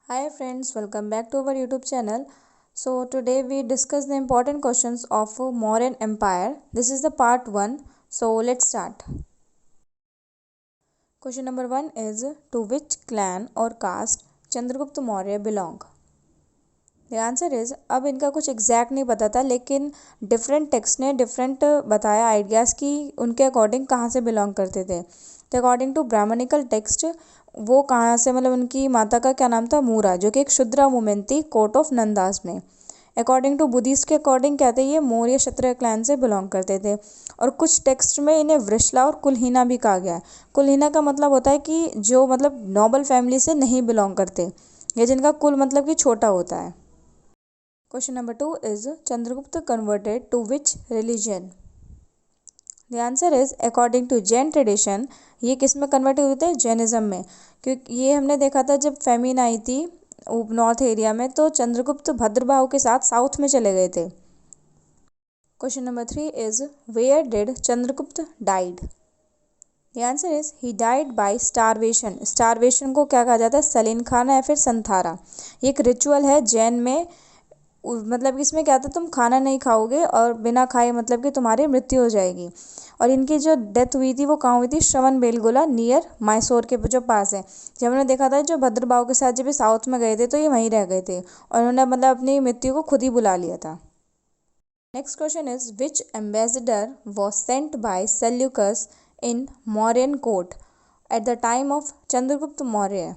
Hi friends, welcome back to our YouTube channel. So today we discuss the important questions of Mauryan Empire. This is the part 1. So let's start. Question number 1 is, to which clan or caste Chandragupta Maurya belong? The answer is, अब इनका कुछ exact नहीं पता था, लेकिन different text ने different बताया ideas कि उनके अकॉर्डिंग कहाँ से बिलोंग करते थे। तो अकॉर्डिंग टू ब्राह्मणिकल टेक्स्ट वो कहाँ से, मतलब उनकी माता का क्या नाम था, मूरा, जो कि एक शुद्रा वुमेन थी कोर्ट ऑफ नंदास में। अकॉर्डिंग टू बुद्धिस्ट के अकॉर्डिंग कहते हैं ये मौर्य क्षत्रिय क्लैन से बिलोंग करते थे। और कुछ टेक्स्ट में इन्हें वृषला और कुलहीना भी कहा गया है। कुलहीना का मतलब होता है कि जो मतलब नोबल फैमिली से नहीं बिलोंग करते, या जिनका कुल मतलब कि छोटा होता है। Question number 2 is, Chandragupta converted to which religion? The answer is, according to Jain tradition, ये किस में कन्वर्ट हुए थे? जैनिज्म में। क्योंकि ये हमने देखा था जब फेमिन आई थी नॉर्थ एरिया में, तो चंद्रगुप्त भद्रबाहु के साथ साउथ में चले गए थे। Question number 3 is, where did Chandragupta died? The answer is, he died by starvation. Starvation को क्या कहा जाता है? सलीन खाना या फिर संथारा। ये एक रिचुअल है जैन में। मतलब इसमें क्या था, तुम खाना नहीं खाओगे और बिना खाए मतलब कि तुम्हारी मृत्यु हो जाएगी। और इनकी जो डेथ हुई थी वो कहाँ हुई थी? श्रवण बेलगोला नियर मैसूर के जो पास है। जब हमने देखा था जो भद्रबाहु के साथ जब ये साउथ में गए थे तो ये वहीं रह गए थे और उन्होंने मतलब अपनी मृत्यु को खुद ही बुला लिया था। Next question is, which ambassador was sent bye Seleucus in Mauryan court at the time of Chandragupta Maurya?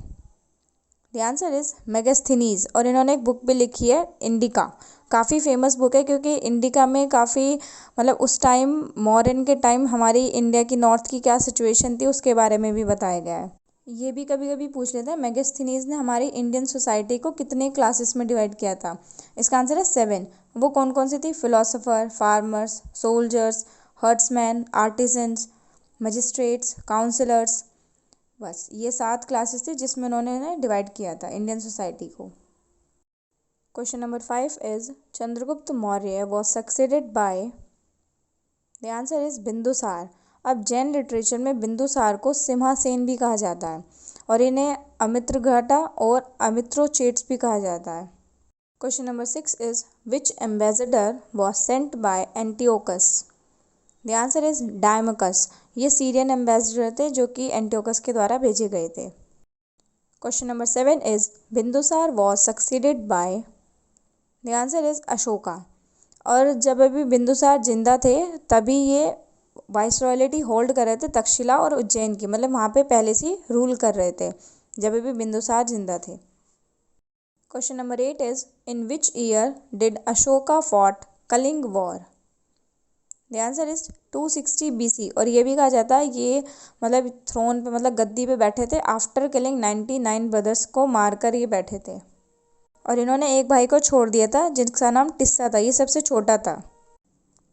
The answer is Megasthenes. और इन्होंने एक बुक भी लिखी है इंडिका। काफ़ी फेमस बुक है क्योंकि इंडिका में काफ़ी मतलब उस टाइम मॉडर्न के टाइम हमारी इंडिया की नॉर्थ की क्या सिचुएशन थी उसके बारे में भी बताया गया है। ये भी कभी कभी पूछ लेते हैं, मेगास्थनीज ने हमारी इंडियन सोसाइटी को कितने क्लासेस में डिवाइड किया था? इसका आंसर है 7। वो कौन कौन सी थी? Philosopher, farmers, soldiers, herdsmen, artisans, magistrates, councillors. बस ये 7 क्लासेस थी जिसमें उन्होंने डिवाइड किया था इंडियन सोसाइटी को। Question number 5 is, Chandragupta Maurya was succeeded by? The answer is Bindusara. अब जैन लिटरेचर में बिंदुसार को सिम्हासेन भी कहा जाता है और इन्हें अमित्रघटा और अमित्रोचेट्स भी कहा जाता है। Question number 6 is, which ambassador was sent by Antiochus? The answer is Deimachus. ये सीरियन एम्बेसडर थे जो कि एंटियोकस के द्वारा भेजे गए थे। Question number 7 is, Bindusara was succeeded by? The answer is Ashoka. और जब अभी बिंदुसार जिंदा थे तभी ये वाइसरॉयलिटी होल्ड कर रहे थे तक्षशिला और उज्जैन की, मतलब वहाँ पे पहले से रूल कर रहे थे जब अभी बिंदुसार जिंदा थे। Question number 8 is, in which year did Ashoka fought Kalinga war? The answer is 260 BC। और ये भी कहा जाता है ये मतलब थ्रोन पे मतलब गद्दी पे बैठे थे आफ्टर किलिंग 99 ब्रदर्स को मारकर ये बैठे थे। और इन्होंने एक भाई को छोड़ दिया था जिसका नाम टिस्सा था, ये सबसे छोटा था।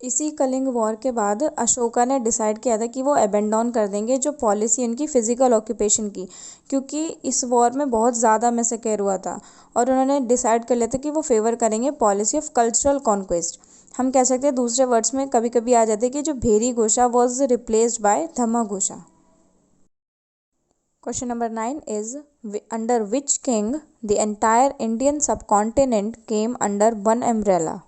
इसी कलिंग वॉर के बाद अशोका ने डिसाइड किया था कि वो अबेंडन कर देंगे जो पॉलिसी उनकी फिजिकल ऑक्यूपेशन की, क्योंकि इस वॉर में बहुत ज़्यादा मैसेकर हुआ था। और उन्होंने डिसाइड कर लिया था कि वो फेवर करेंगे पॉलिसी ऑफ कल्चरल कॉन्क्वेस्ट। हम कह सकते हैं दूसरे वर्ड्स में कभी कभी आ जाते हैं कि जो Bheri Ghosha was replaced by Dhamma Ghosha. Question number 9 is, under which king the entire Indian subcontinent came under one umbrella?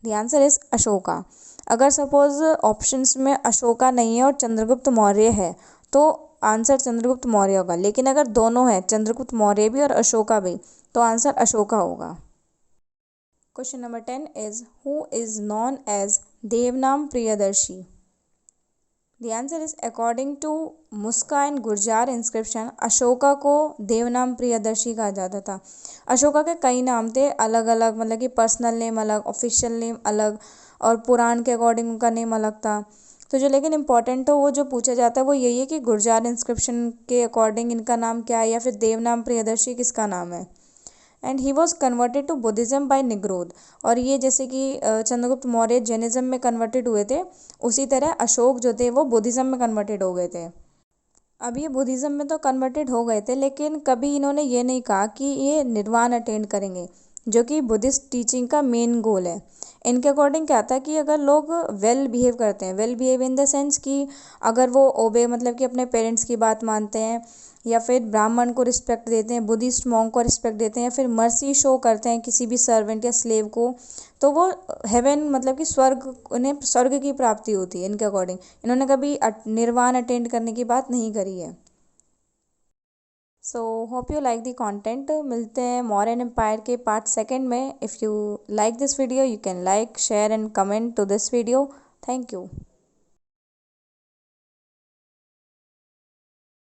The answer is Ashoka. अगर सपोज ऑप्शंस में अशोका नहीं है और चंद्रगुप्त मौर्य है तो आंसर चंद्रगुप्त मौर्य होगा, लेकिन अगर दोनों है चंद्रगुप्त मौर्य भी और अशोका भी तो आंसर अशोका होगा। Question number 10 is, who is known as Devanam Priyadarshi? The answer is, according to Maski and Gurjara inscription Ashoka को देवनाम प्रियदर्शी कहा जाता था। अशोका के कई नाम थे अलग अलग, मतलब कि पर्सनल नेम अलग, ऑफिशियल नेम अलग और पुराण के अकॉर्डिंग उनका नेम अलग था। तो जो लेकिन इंपॉर्टेंट हो वो जो पूछा जाता है वो यही है कि गुर्जार इंस्क्रिप्शन के अकॉर्डिंग इनका नाम क्या है या फिर देवनाम प्रियदर्शी किसका नाम है। And he was converted to Buddhism by Nigrodha. और ये जैसे कि चंद्रगुप्त मौर्य जैनिज्म में कन्वर्टेड हुए थे, उसी तरह अशोक जो थे वो बुद्धिज़्म में कन्वर्टेड हो गए थे। अब ये बुद्धिज़्म में तो कन्वर्टेड हो गए थे लेकिन कभी इन्होंने ये नहीं कहा कि ये निर्वाण अटेंड करेंगे। जो कि बुद्धिस्ट टीचिंग का मेन गोल है। इनके अकॉर्डिंग क्या था कि अगर लोग वेल बिहेव करते हैं, well behave in the sense कि अगर वो ओबे मतलब कि अपने पेरेंट्स की बात मानते हैं, या फिर ब्राह्मण को रिस्पेक्ट देते हैं, बुद्धिस्ट मॉन्क को रिस्पेक्ट देते हैं, या फिर मर्सी शो करते हैं किसी भी सर्वेंट या स्लेव को, तो वो हेवन मतलब कि स्वर्ग, उन्हें स्वर्ग की प्राप्ति होती है इनके अकॉर्डिंग। इन्होंने कभी निर्वाण अटेंड करने की बात नहीं करी है। So hope you like the content. मिलते हैं मौर्यन एम्पायर के पार्ट सेकंड में। If you like this video, you can like, share and comment to this video. Thank you.